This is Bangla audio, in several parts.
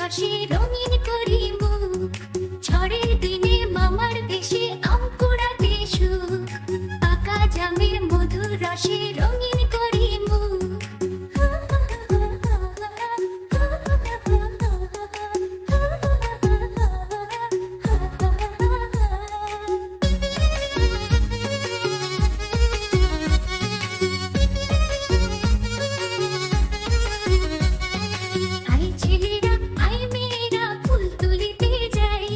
রসে রঙিন করি মুখ। ঝড়ের দিনে মামার দেশে আম কুড়াতে সুখ। পাকা জামের মধুর রসে রঙিন করি মুখ। আই ছেলেরা আই মেয়েরা ফুল তুলিতে যাই।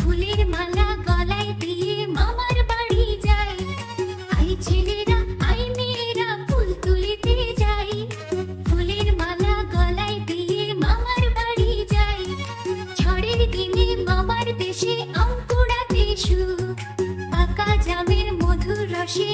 ফুলের মালা গলায় দিয়ে মামার বাড়ি যাই। আই ছেলেরা আই মেয়েরা ফুল তুলিতে যাই। ফুলের মালা গলায় দিয়ে মামার বাড়ি যাই। ঝড়ের দিনে মামার দেশে আম কুড়াতে সুখ। পাকা জামের মধুর রসে